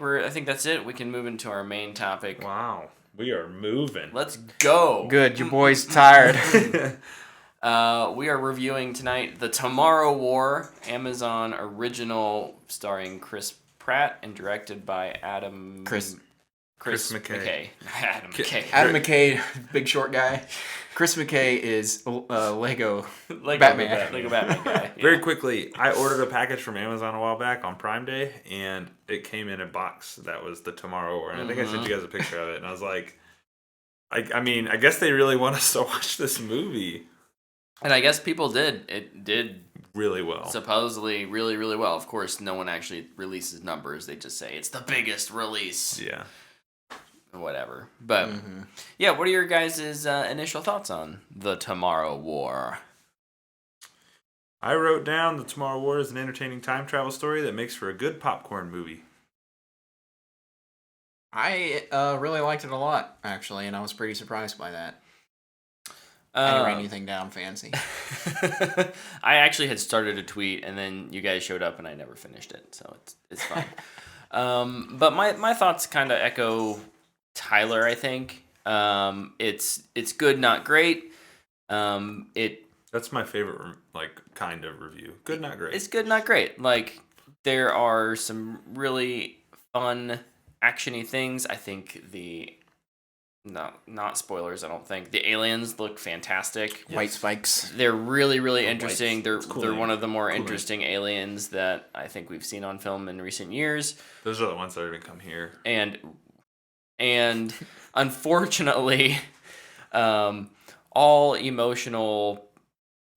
I think that's it. We can move into our main topic. Wow, we are moving. Let's go. Good, your boy's tired. We are reviewing tonight The Tomorrow War, Amazon original starring Chris Pratt and directed by Chris McKay. Adam McKay. Adam McKay, big short guy. Chris McKay is Lego Lego Batman. Lego Batman guy. Yeah. Very quickly, I ordered a package from Amazon a while back on Prime Day, and it came in a box that was The Tomorrow War. And I think I sent you guys a picture of it, and I was like, I mean, I guess they really want us to watch this movie. And I guess people did. It did Really well. supposedly really, really well. Of course, no one actually releases numbers. They just say it's the biggest release. Yeah. Whatever. But, yeah, what are your guys' initial thoughts on The Tomorrow War? I wrote down The Tomorrow War is an entertaining time travel story that makes for a good popcorn movie. I really liked it a lot, actually, and I was pretty surprised by that. I didn't write anything down fancy. I actually had started a tweet, and then you guys showed up, and I never finished it, so it's fine. But my thoughts kind of echo Tyler, I think. It's good, not great. That's my favorite kind of review. Good, not great. It's good, not great. Like, there are some really fun, action-y things. I think not spoilers, I don't think. The aliens look fantastic. Yes. White spikes. They're really, really interesting. Cool They're name. one of the more Cool interesting aliens that I think we've seen on film in recent years. Those are the ones that are going to come here. And unfortunately, all emotional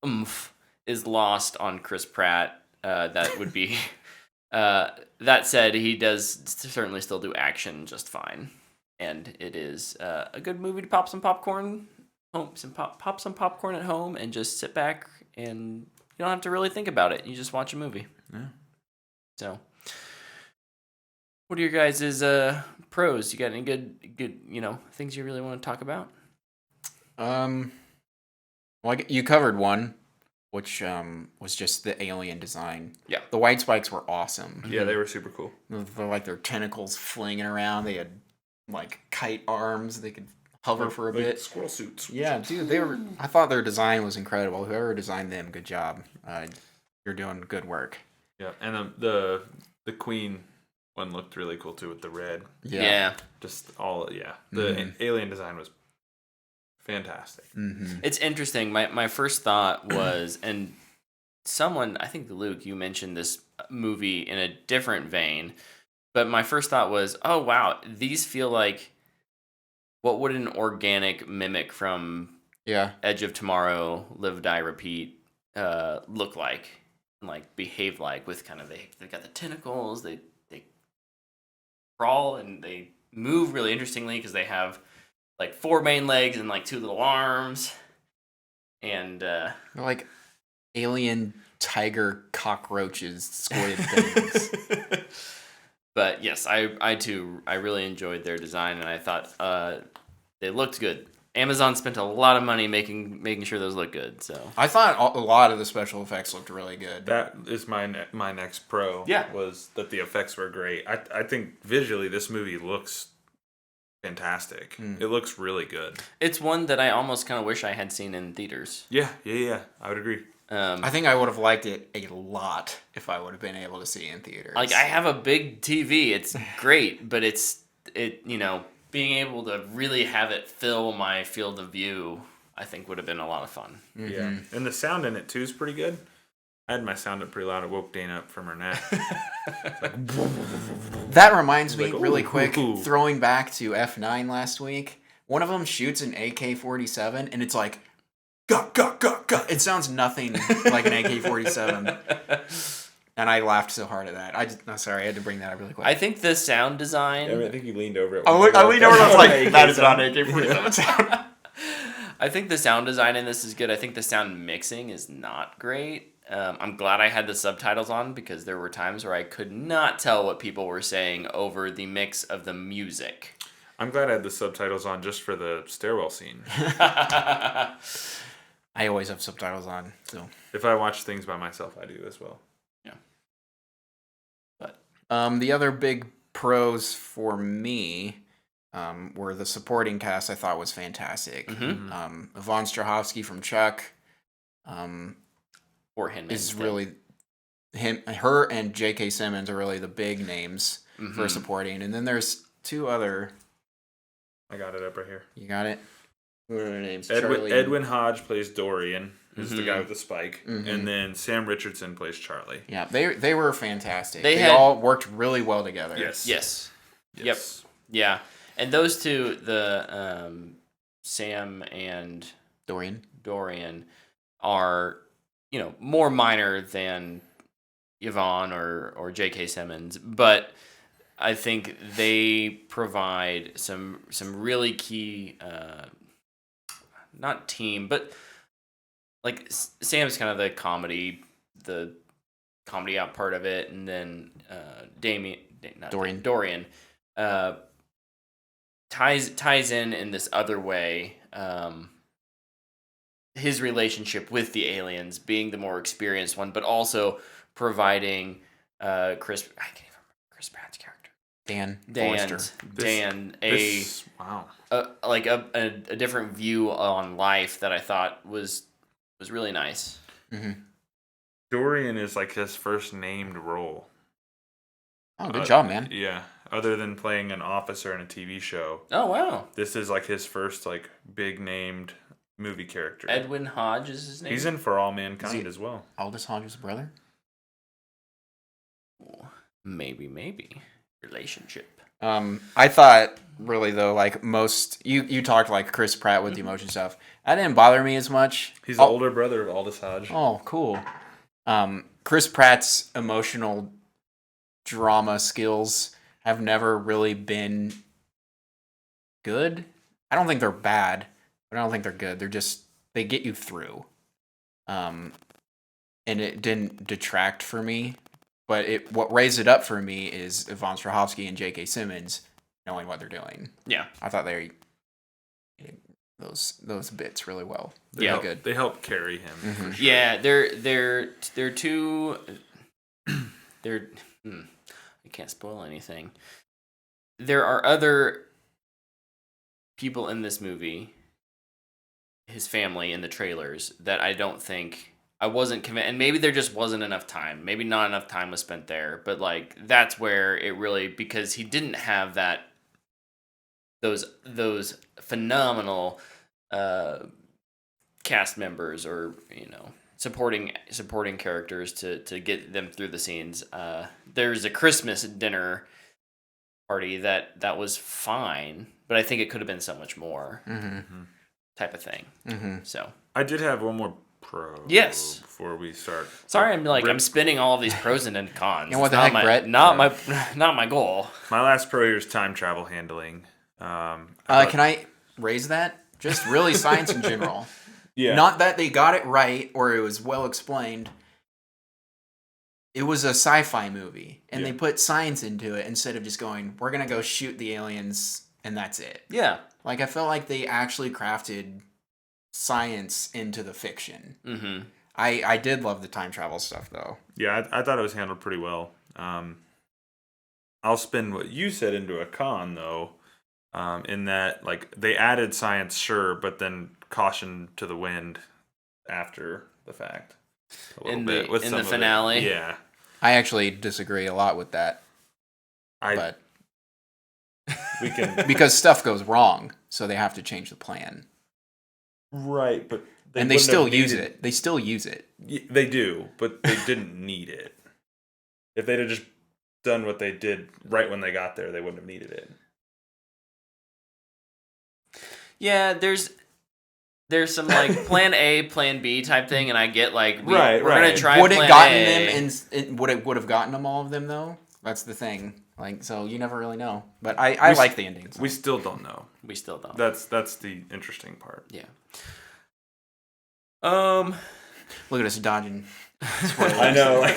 oomph is lost on Chris Pratt. That would be... that said, he does certainly still do action just fine. And it is a good movie to pop some popcorn pop some popcorn at home and just sit back, and you don't have to really think about it. You just watch a movie. Yeah. So, what are your guys' pros? You got any good things you really want to talk about? Well, you covered one, which was just the alien design. Yeah. The white spikes were awesome. Yeah, they were super cool. They're like their tentacles flinging around. They had like kite arms. They could hover for a bit. Squirrel suits. Yeah, dude, I thought their design was incredible. Whoever designed them, good job. You're doing good work. Yeah, and the Queen one looked really cool too with the red. Yeah. Just all The alien design was fantastic. Mm-hmm. It's interesting. My first thought was, and someone, I think Luke, you mentioned this movie in a different vein, but my first thought was, oh wow, these feel like what would an organic mimic from Edge of Tomorrow, Live, Die, Repeat look like, and like behave like, with kind of they've got the tentacles, they crawl and they move really interestingly because they have like 4 main legs and like 2 little arms, and They're like alien tiger cockroaches, squid things. But yes, I too really enjoyed their design, and I thought they looked good. Amazon spent a lot of money making sure those look good. So I thought a lot of the special effects looked really good. That is my next pro. Yeah. Was that the effects were great. I think visually this movie looks fantastic. It looks really good. it's one that I almost kind of wish I had seen in theaters. Yeah. I would agree. I think I would have liked it a lot if I would have been able to see it in theaters. Like, I have a big TV. It's great, but being able to really have it fill my field of view, I think would have been a lot of fun. Mm-hmm. Yeah. And the sound in it too is pretty good. I had my sound up pretty loud. It woke Dana up from her nap. That reminds me, Like, really ooh, quick, ooh, ooh. throwing back to F9 last week, one of them shoots an AK-47, and it's like, gah, gah, gah, gah. It sounds nothing like an AK-47. And I laughed so hard at that. I had to bring that up really quick. I think the sound design... I think you leaned over it. I leaned over and I was like, that is not an AK-47 sound. I think the sound design in this is good. I think the sound mixing is not great. I'm glad I had the subtitles on because there were times where I could not tell what people were saying over the mix of the music. I'm glad I had the subtitles on just for the stairwell scene. I always have subtitles on, so. If I watch things by myself, I do as well. But The other big pros for me were the supporting cast. I thought was fantastic. Mhm. Yvonne Strahovski from Chuck Or Hinman is thing. really her and J.K. Simmons are really the big names for Mhm. supporting. And then there's two other. I got it up right here. You got it. What are their names? Edwin Hodge plays Dorian, who's the Mhm. guy with the spike, Mhm. and then Sam Richardson plays Charlie. Yeah, they were fantastic. They They had- all worked really well together. Yes. Yes. Yes. Yeah. And those two, the Sam and Dorian. Dorian, are, more minor than Yvonne or J.K. Simmons, but I think they provide some really key, not team, but like Sam's kind of the comedy out part of it, and then Dorian ties in this other way. His relationship with the aliens being the more experienced one, but also providing I can't even remember Chris Pratt's character. Dan Wow. a different view on life that I thought was really nice. Mm-hmm. Dorian is like his first named role. Oh, good job, man. Yeah. Other than playing an officer in a TV show, Oh wow, this is like his first like big named movie character. Edwin Hodge is his name. He's in For All Mankind as well. Aldous Hodge's brother? Maybe relationship. I thought really though, like most you talked like Chris Pratt with the emotion stuff. That didn't bother me as much. He's the older brother of Aldous Hodge. Oh, cool. Chris Pratt's emotional drama skills have never really been good. I don't think they're bad, but I don't think they're good. They get you through. And it didn't detract for me. But what raised it up for me is Yvonne Strahovski and J.K. Simmons knowing what they're doing. Yeah. I thought they did those bits really well. Yeah, good. They help carry him. Mhm. For sure. Yeah, they're too. I can't spoil anything. There are other people in this movie, his family in the trailers, that I don't think I wasn't convinced, and maybe there just wasn't enough time. Maybe not enough time was spent there, but like that's where it really, because he didn't have those phenomenal cast members or supporting characters to get them through the scenes. There's a Christmas dinner party that was fine, but I think it could have been so much more, type of thing. So I did have one more pro. Yes. Before we start. Sorry, I'm spinning all of these pros and then cons. And what the It's heck, not Brett? Not my goal. My last pro here is time travel handling. Can I raise that? Just really science in general. Yeah. Not that they got it right or it was well explained. It was a sci-fi movie, and they put science into it instead of just going, we're going to go shoot the aliens, and that's it. Yeah. Like, I felt like they actually crafted science into the fiction. Mm-hmm. I did love the time travel stuff, though. Yeah, I thought it was handled pretty well. I'll spin what you said into a con, though, in that, like, they added science, sure, but then caution to the wind after the fact. A little bit with in some the of it. finale. Yeah. I actually disagree a lot with that, but we can because stuff goes wrong, so they have to change the plan. right, but They still use it. They still use it. They do, but they didn't need it. If they'd have just done what they did right when they got there, they wouldn't have needed it. Yeah, there's some like plan A, plan B type thing, and I get like Right, we're right. gonna try Would plan it gotten A. them, and would have gotten them all of them though? That's the thing. Like, so you never really know. But I like the ending. So. We still don't know. We still don't. That's the interesting part. Yeah. Look at us dodging. I know. Like,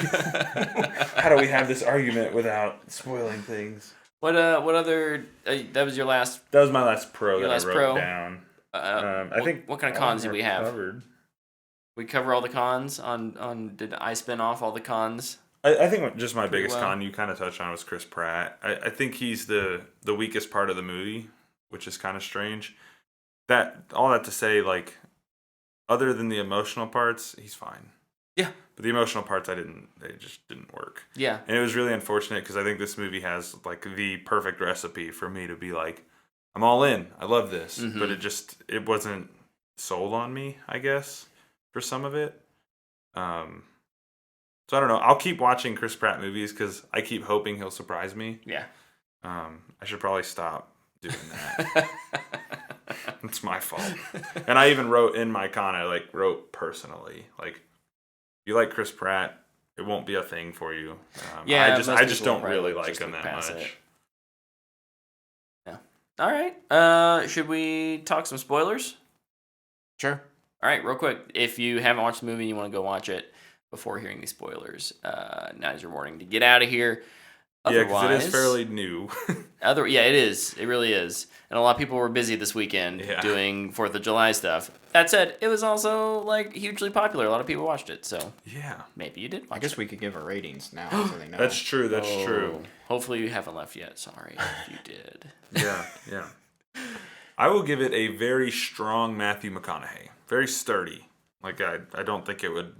how do we have this argument without spoiling things? What other? That was your last. That was my last pro Your that last I wrote pro? down. I think What kind of all cons do are we have? covered. We cover all the cons on. Did I spin off all the cons? I think just my Pretty biggest well. con you kind of touched on was Chris Pratt. I think he's the weakest part of the movie, which is kind of strange. All that to say, like, other than the emotional parts, he's fine. Yeah. But the emotional parts, they just didn't work. Yeah. And it was really unfortunate because I think this movie has like the perfect recipe for me to be like, I'm all in. I love this. Mhm. But it wasn't sold on me, I guess, for some of it. So I don't know. I'll keep watching Chris Pratt movies because I keep hoping he'll surprise me. Yeah. I should probably stop doing that. It's my fault. And I even wrote in my con, I wrote personally, like, if you like Chris Pratt, it won't be a thing for you. Yeah, I just people don't really probably like just him look that past much. it. Yeah. All right. Should we talk some spoilers? Sure. All right, real quick. If you haven't watched the movie and you want to go watch it before hearing these spoilers, now's your warning to get out of here. Yeah, because it is fairly new. Yeah, it is. It really is. And a lot of people were busy this weekend doing 4th of July stuff. That said, it was also like hugely popular. A lot of people watched it, so Yeah. maybe you did watch I guess it. we could give our ratings now so they know. That's true. That's Oh, true. Hopefully you haven't left yet. Sorry if you did. Yeah. I will give it a very strong Matthew McConaughey. Very sturdy. Like, I don't think it would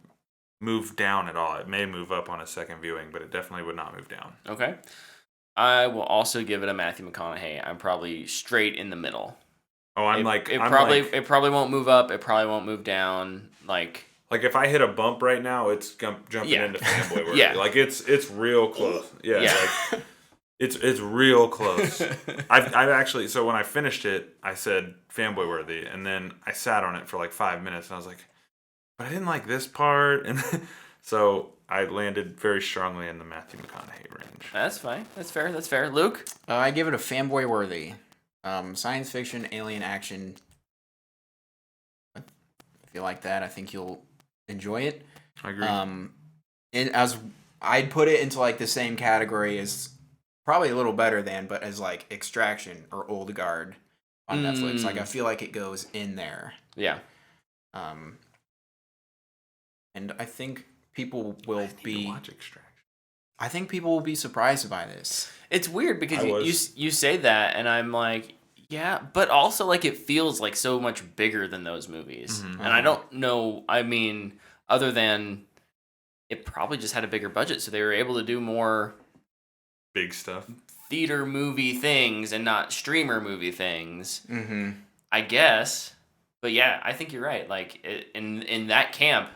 move down at all. It may move up on a second viewing, but it definitely would not move down. Okay. I will also give it a Matthew McConaughey. I'm probably straight in the middle. Oh, It probably won't move up. It probably won't move down. Like if I hit a bump right now, it's jumping into fanboy worthy. Yeah. Like it's real close. Yeah. Like, it's real close. I've actually, so when I finished it, I said fanboy worthy, and then I sat on it for like 5 minutes, and I was like, but I didn't like this part, and so I landed very strongly in the Matthew McConaughey range. That's fine. That's fair. Luke? I give it a fanboy worthy. Science fiction, alien action. If you like that, I think you'll enjoy it. I agree. And as I'd put it into like the same category as probably a little better than, but as like Extraction or Old Guard on Netflix. Like I feel like it goes in there. Yeah. And I think people will be. Watch Extraction. I think people will be surprised by this. It's weird because you say that, and I'm like, yeah, but also like it feels like so much bigger than those movies, Mm-hmm. and I don't know. I mean, other than it probably just had a bigger budget, so they were able to do more Big stuff. theater movie things and not streamer movie things. Mm-hmm. I guess, but yeah, I think you're right. Like in that camp,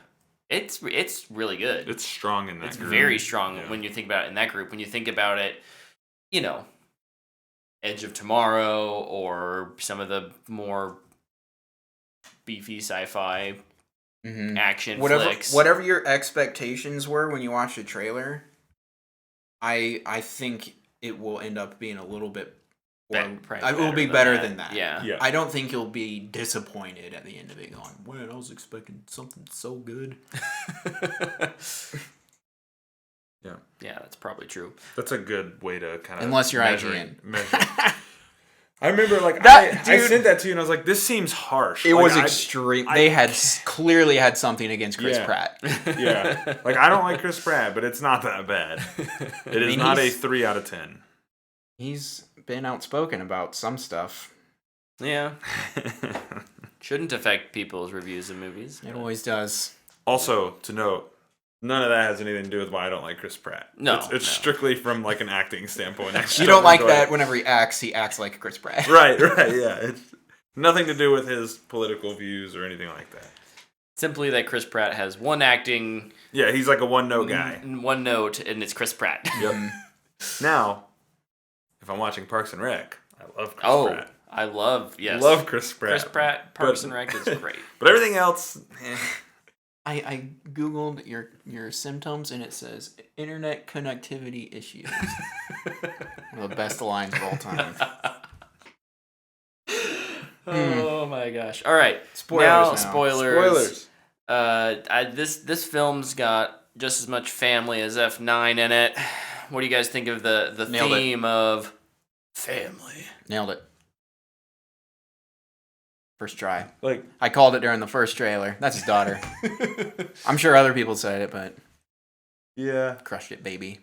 it's really good. It's strong in that It's group. very strong Yeah. when you think about it in that group. When you think about it, you know, Edge of Tomorrow or some of the more beefy sci-fi action flicks. Whatever your expectations were when you watched the trailer, I think it will end up being a little bit. It will be better than that. Yeah. I don't think you'll be disappointed at the end of it going, man, I was expecting something so good. Yeah, that's probably true. That's a good way to kind of Unless you're measure. IGN. I remember like That I dude- sent that to you and I was like, this seems harsh. It Like, was extreme. They had clearly had something against Chris Yeah. Pratt. Yeah, like I don't like Chris Pratt, but it's not that bad. It is mean, not a he's- 3 out of 10. He's been outspoken about some stuff. Yeah. Shouldn't affect people's reviews of movies. It but- always does. Also, to note, none of that has anything to do with why I don't like Chris Pratt. No, it's no. strictly from like an acting standpoint. I just You don't like enjoy that it. whenever he acts like Chris Pratt. Right, yeah. It's nothing to do with his political views or anything like that. Simply that Chris Pratt has one acting, Yeah, he's like a one-note guy. one note, and it's Chris Pratt. Yep. Now, if I'm watching Parks and Rec, I love Chris Oh, Pratt. I love Love Chris Pratt. Chris Pratt, Parks But- and Rec is great. But everything else, I googled your symptoms and it says internet connectivity issues. One of the best lines of all time. Oh my gosh! All right, Spoilers now now. spoilers. This film's got just as much family as F9 in it. What do you guys think of the Nailed it. theme of family? Nailed it. First try. like, I called it during the first trailer. That's his daughter. I'm sure other people said it, but Yeah. Crushed it, baby.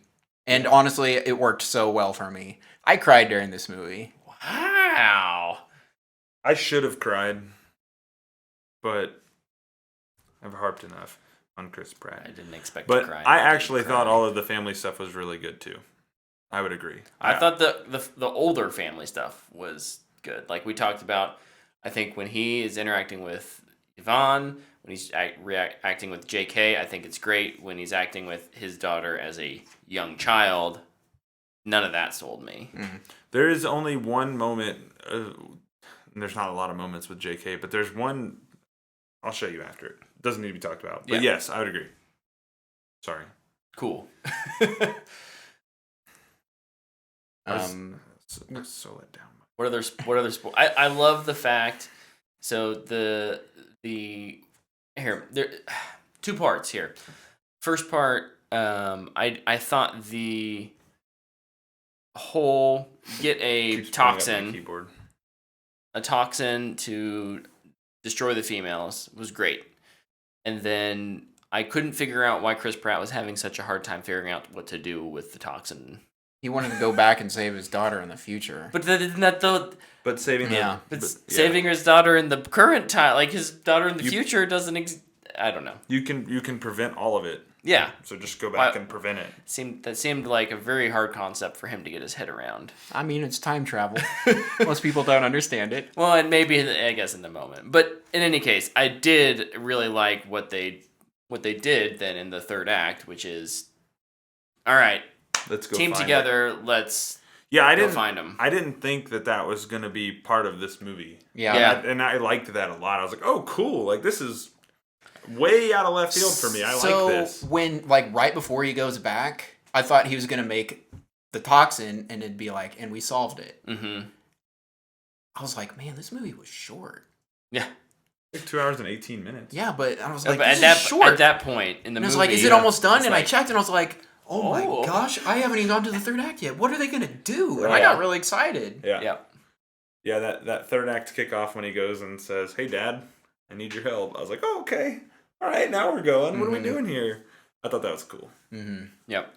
And honestly, it worked so well for me. I cried during this movie. Wow. I should have cried, but I've harped enough on Chris I Pratt. didn't expect But to cry. I didn't actually thought cry. all of the family stuff was really good too. I would agree. I thought the older family stuff was good. Like we talked about, I think when he is interacting with Yvonne, when he's acting with JK, I think it's great. When he's acting with his daughter as a young child, none of that sold me. There is only one moment. There's not a lot of moments with JK, but there's one. I'll show you after it. Doesn't need to be talked about. But Yeah. yes, I would agree. Sorry. Cool. I was so let down. What other sport? I love the fact. So the here there two parts here. First part, I thought the whole get Keeps pulling up my toxin keyboard. to destroy the females was great, and then I couldn't figure out why Chris Pratt was having such a hard time figuring out what to do with the toxin. He wanted to go back and save his daughter in the future. But isn't that the But saving Yeah. the, But yeah. saving his daughter in the current time, like his daughter in the You- future, doesn't. I don't know. you can prevent all of it. Yeah, So just go back Why- and prevent it. seemed like a very hard concept for him to get his head around. I mean, it's time travel. Most people don't understand it. Well, and maybe I guess in the moment, but in any case, I did really like what they did then in the third act, which is, all right, Let's go team find it. together. Let's Yeah, I go didn't find him. I didn't think that was going to be part of this movie. Yeah. Yeah. And I liked that a lot. I was like, "Oh, cool. Like this is way out of left field for me. I So like this." when, like, right before he goes back, I thought he was gonna make the toxin, and it'd be like, and we solved it. Mm-hmm. I was like, man, this movie was short. Yeah, Like 2 hours and 18 minutes. Yeah, but I was like, but this at is short. that point in the and I movie, was like, is it almost done? it's And I like- checked, and I was like, oh my Oh. gosh, I haven't even gone to the third act yet. What are they gonna do? And I Yeah. got really excited. Yeah. Yeah. Yeah, that third act kickoff when he goes and says, "Hey, Dad, I need your help." I was like, "Oh, okay. All right, now we're going. What are we Mhm. doing here?" I thought that was cool. Mm-hmm. Yep.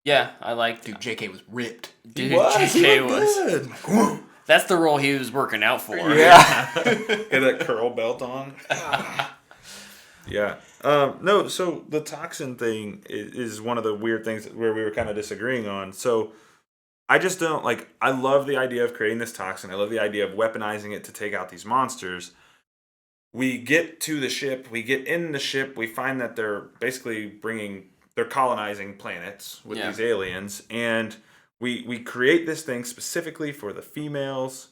Yeah, I liked. Dude, JK was ripped. Dude, He JK looked was. good. That's the role he was working out for. Yeah. Had that curl belt on. Yeah. No, so the toxin thing is one of the weird things where we were kind of disagreeing on. So I just don't like, I love the idea of creating this toxin. I love the idea of weaponizing it to take out these monsters. We get to the ship, we get in the ship, we find that they're basically they're colonizing planets with Yeah. these aliens. And we create this thing specifically for the females.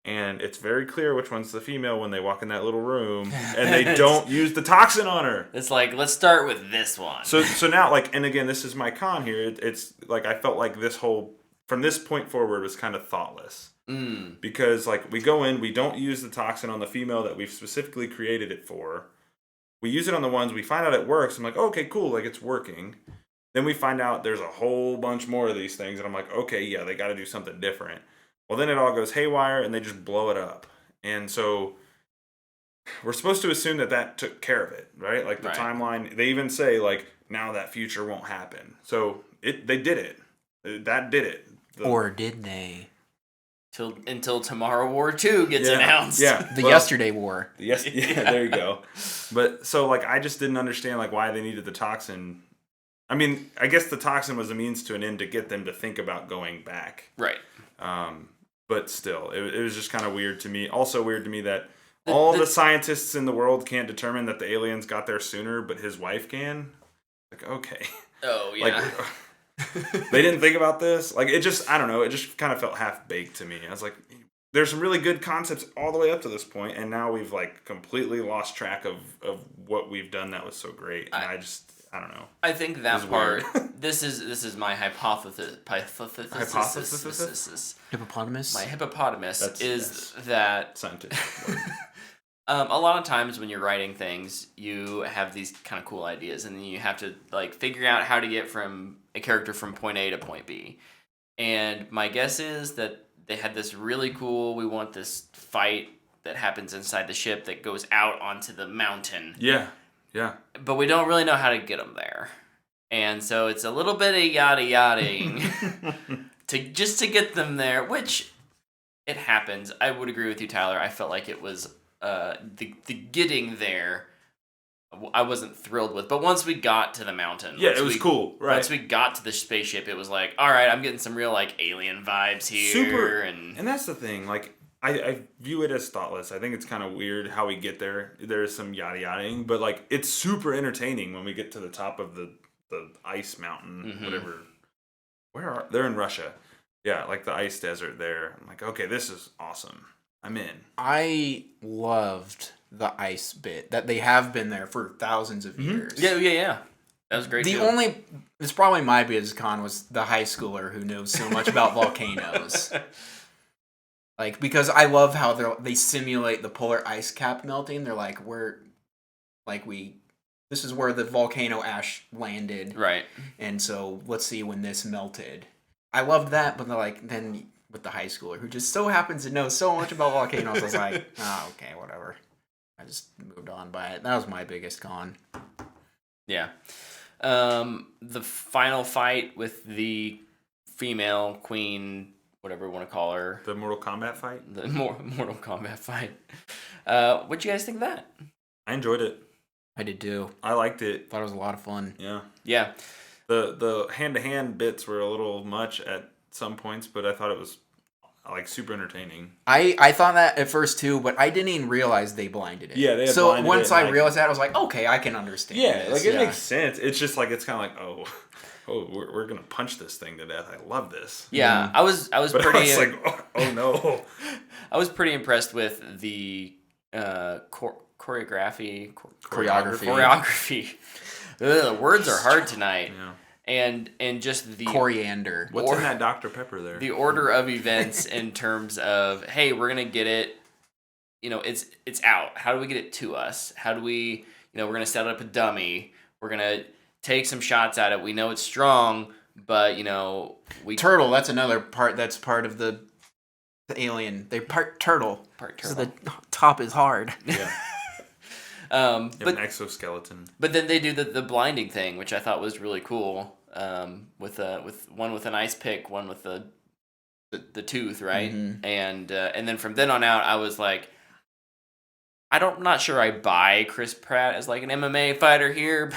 And it's very clear which one's the female when they walk in that little room, and they don't use the toxin on her. It's like, let's start with this one. So now, like, and again, this is my con here. It's like I felt like this whole from this point forward was kind of thoughtless because like we go in, we don't use the toxin on the female that we've specifically created it for. We use it on the ones we find out it works. I'm like, oh, okay, cool, like it's working. Then we find out there's a whole bunch more of these things, and I'm like, okay, yeah, they got to do something different. Well, then it all goes haywire, and they just blow it up. And so we're supposed to assume that took care of it, right? Like the Right. timeline, they even say, like, now that future won't happen. So they did it. That did it. Or did they? Until Tomorrow War 2 gets announced. Yeah. The well, Yesterday War. yeah, there you go. But so, like, I just didn't understand, like, why they needed the toxin. I mean, I guess the toxin was a means to an end to get them to think about going back. Right. But still, it was just kind of weird to me. Also weird to me that all the scientists in the world can't determine that the aliens got there sooner, but his wife can. Like, okay. Oh, yeah. Like, they didn't think about this. Like, it just, I don't know, it just kind of felt half-baked to me. I was like, there's some really good concepts all the way up to this point, and now we've, like, completely lost track of what we've done that was so great. And I don't know. I think that It's part. weird. This is my hypothesis. Hypothesis? Hippopotamus? My hippopotamus That's- is yes. that Scientific word. a lot of times when you're writing things, you have these kind of cool ideas, and then you have to like figure out how to get from a character from point A to point B. And my guess is that they had this really cool. We want this fight that happens inside the ship that goes out onto the mountain. Yeah. Yeah. But we don't really know how to get them there. And so it's a little bit of yada-yadaing to get them there, which it happens. I would agree with you, Tyler. I felt like it was the getting there I wasn't thrilled with. But once we got to the mountain. Yeah, it was cool. Right. Once we got to the spaceship, it was like, all right, I'm getting some real like alien vibes here. Super. And that's the thing. Like, I view it as thoughtless. I think it's kind of weird how we get there. There's some yada-yadaing, but like it's super entertaining when we get to the top of the ice mountain, whatever. They're in Russia. Yeah, like the ice desert there. I'm like, okay, this is awesome. I'm in. I loved the ice bit that they have been there for thousands of years. Yeah. That was great. It's probably my biggest con was the high schooler who knows so much about volcanoes. Like, because I love how they simulate the polar ice cap melting. They're like, this is where the volcano ash landed. Right. And so let's see when this melted. I loved that, but then with the high schooler who just so happens to know so much about volcanoes, I was like, oh, okay, whatever. I just moved on by it. That was my biggest con. Yeah. The final fight with the female queen, whatever we want to call her. The Mortal Kombat fight? The Mortal Kombat fight. What'd you guys think of that? I enjoyed it. I did too. I liked it. Thought it was a lot of fun. Yeah. Yeah. The hand-to-hand bits were a little much at some points, but I thought it was like super entertaining. I thought that at first too, but I didn't even realize they blinded it. Yeah, they had so blinded once it, I realized that, I was like, okay, I can understand. Yeah, this. like it makes sense. It's just like it's kind of like, we're gonna punch this thing to death. I love this. Yeah, I was but pretty. I was like, oh no. I was pretty impressed with the choreography. Ugh, words are hard tonight. Yeah. And just the coriander. What's in that Dr. Pepper there? The order of events in terms of, hey, we're gonna get it. It's out. How do we get it to us? How do we? We're gonna set up a dummy. We're gonna take some shots at it. We know it's strong, but we turtle. That's another part. That's part of the alien. They part turtle. So the top is hard. Yeah. But an exoskeleton. But then they do the blinding thing, which I thought was really cool. With one with an ice pick, one with the tooth, right? Mm-hmm. And then from then on out, I was like, I'm not sure I buy Chris Pratt as like an MMA fighter here,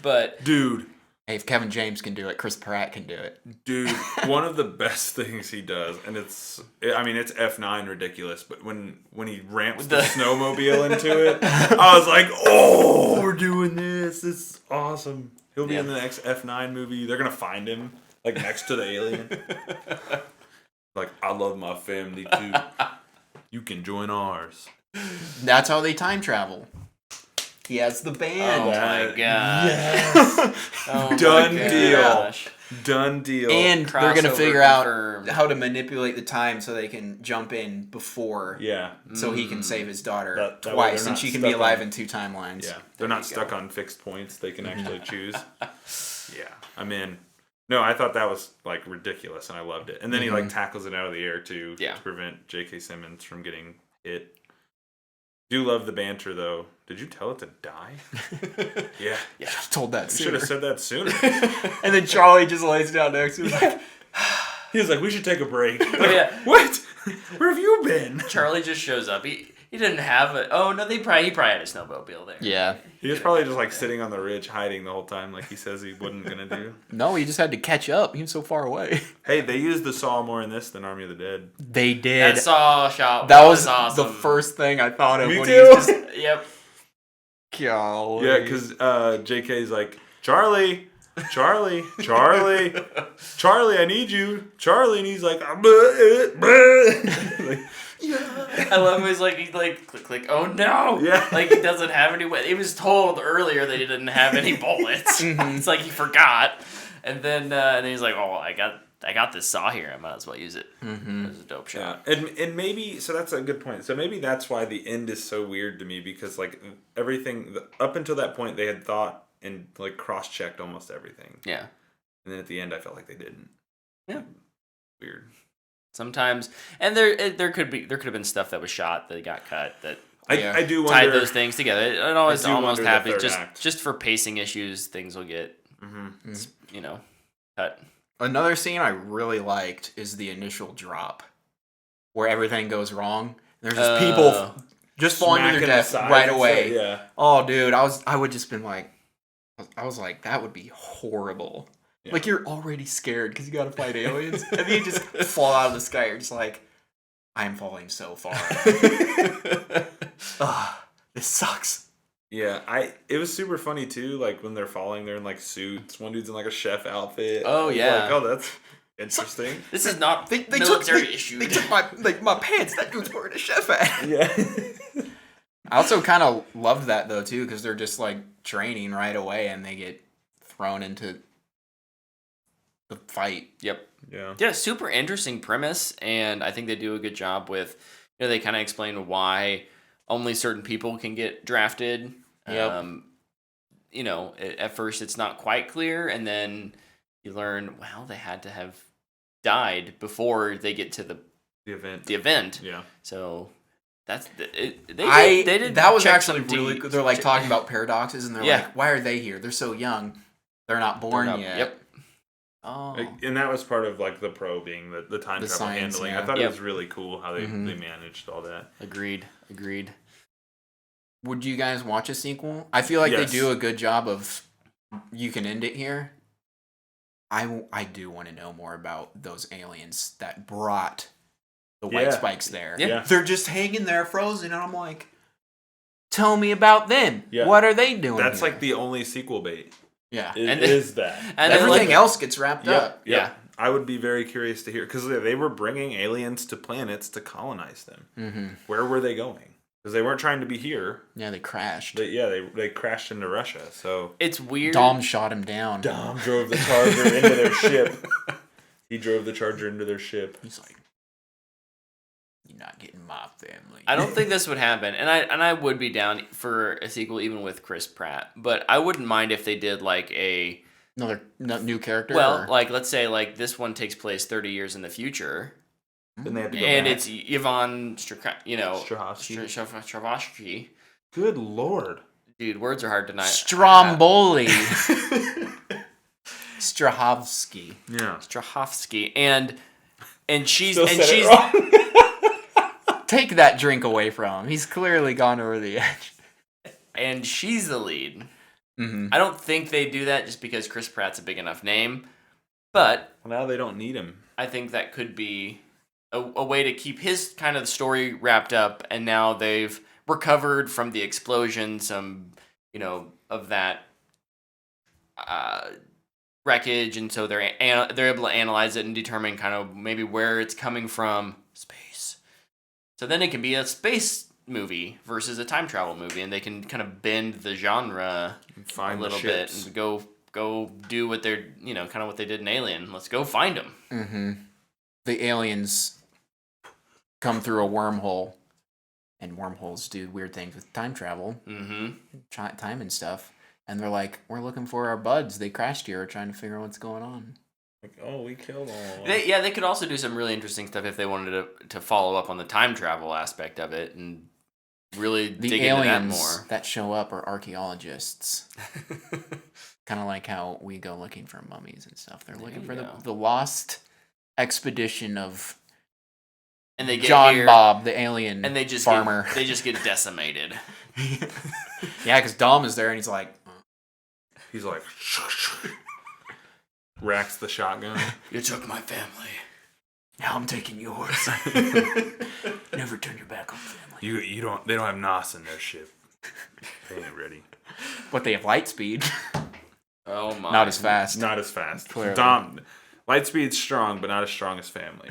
but dude. Hey, if Kevin James can do it, Chris Pratt can do it. Dude, one of the best things he does, and it's F9 ridiculous, but when he ramps the snowmobile into it, I was like, oh, we're doing this. This is awesome. He'll be in the next F9 movie. They're going to find him, like, next to the alien. Like, I love my family, too. You can join ours. That's how they time travel. He has the band. Oh my god! Yes. Done deal. Done deal. And Crossover they're gonna figure confirmed. out how to manipulate the time so they can jump in before. Yeah. So he can save his daughter That way twice, they're and not she can be stuck alive on- in 2 timelines. Yeah. They're not stuck on fixed points. They can actually choose. Yeah. I'm in. No, I thought that was like ridiculous, and I loved it. And then he like tackles it out of the air too to prevent J.K. Simmons from getting hit. Do love the banter though. Did you tell it to die? Yeah. Yeah. Told that You should have said that sooner. And then Charlie just lays down next to him. Like, He was like, we should take a break. Like, Yeah. What? Where have you been? Charlie just shows up. He didn't have it. Oh no, he probably had a snowmobile there. yeah. He was probably just like sitting on the ridge hiding the whole time like he says he wasn't going to do. No, he just had to catch up. He was so far away. Hey, they used the saw more in this than Army of the Dead. They did. That saw shot. That was awesome. the first thing I thought of. Me when too. He was just, Yep. golly. Yeah, because JK's like, Charlie, Charlie, I need you. Charlie, and he's like, like I love him. He's like click. Oh no! Yeah. Like he doesn't have any. He was told earlier that he didn't have any bullets. It's like he forgot, and then he's like, oh, I got this saw here. I might as well use it. It was a dope shot. Yeah, and maybe so that's a good point. So maybe that's why the end is so weird to me because like everything up until that point they had thought and like cross-checked almost everything. Yeah. And then at the end I felt like they didn't. Yeah. Weird. Sometimes, and there could have been stuff that was shot that got cut that I do tied wonder those things together. It always I do almost wonder the happens third act. just for pacing issues. Things will get Mm-hmm. You know, cut. Another scene I really liked is the initial drop, where everything goes wrong. There's just people just falling to their death right away. Yeah. Oh, dude, I would just been like, I was like, that would be horrible. Yeah. Like, you're already scared because you got to fight aliens, and then you just fall out of the sky. You're just like, I'm falling so far. Ugh, this sucks. Yeah, it was super funny too. Like when they're falling, they're in like suits. One dude's in like a chef outfit. Oh, yeah. Like, oh, that's interesting. This is not They military issue. They took my pants. That dude's wearing a chef hat. Yeah. I also kind of loved that though too, because they're just like training right away and they get thrown into the fight. Yep. Yeah. Yeah, super interesting premise, and I think they do a good job with, they kind of explain why only certain people can get drafted. Yep. At first it's not quite clear, and then you learn, well, they had to have died before they get to the event. Yeah. So that's they did. That was check actually some really deep- good. They're like talking about paradoxes, and they're Yeah. like, "Why are they here? They're so young. They're not born They're not- yet." Yep. Oh. And that was part of like the pro being the time The travel science, handling. yeah. I thought Yep. it was really cool how they Mhm. managed all that. Agreed. Would you guys watch a sequel? I feel like Yes. they do a good job of. You can end it here. I do want to know more about those aliens that brought the white Yeah. spikes there. Yeah. They're just hanging there frozen, and I'm like, tell me about them. Yeah. What are they doing? That's here? like the only sequel bait. yeah. Is, And is that? And then, Everything like, else gets wrapped up. Yeah. I would be very curious to hear because they were bringing aliens to planets to colonize them. Mm-hmm. Where were they going? Because they weren't trying to be here. Yeah, they crashed. They crashed into Russia. So it's weird. Dom shot him down. Dom drove the Charger into their ship. He drove the Charger into their ship. He's like, "You're not getting my family." I don't think this would happen, and I would be down for a sequel even with Chris Pratt, but I wouldn't mind if they did like a new character. well, or- like let's say like this one takes place 30 years in the future, Then they had to go and back. it's Yvonne Strahovski. Strahovski. Good lord. Dude, words are hard to not. Stromboli. Strahovski. Yeah. Strahovski, and she's Still and said it she's wrong. Take that drink away from him. He's clearly gone over the edge. and she's the lead. Mm-hmm. I don't think they do that just because Chris Pratt's a big enough name, but Well, now they don't need him. I think that could be a way to keep his kind of story wrapped up, and now they've recovered from the explosion, some, of that wreckage, and so they're able to analyze it and determine kind of maybe where it's coming from, space. So then it can be a space movie versus a time travel movie, and they can kind of bend the genre Find a little the bit ships. and go do what they're, kind of what they did in Alien. Let's go find them. Mm-hmm. The aliens come through a wormhole, and wormholes do weird things with time travel, Mm-hmm. time and stuff. And they're like, "We're looking for our buds. They crashed here. We're trying to figure out what's going on." Like, oh, we killed all of them. They could also do some really interesting stuff if they wanted to follow up on the time travel aspect of it and really The dig into that aliens more. that show up are archaeologists. Kind of like how we go looking for mummies and stuff. They're looking you for go. the lost expedition of And they get John here, Bob, the alien and they just farmer. get decimated. Yeah, because Dom is there, and he's like, He's like, racks the shotgun. You took my family. "Now I'm taking yours." Never turn your back on family. They don't have NOS in their ship. They ain't ready. But they have light speed. Oh my! Not as fast. Not as fast. Clearly. Lightspeed's strong, but not as strong as family.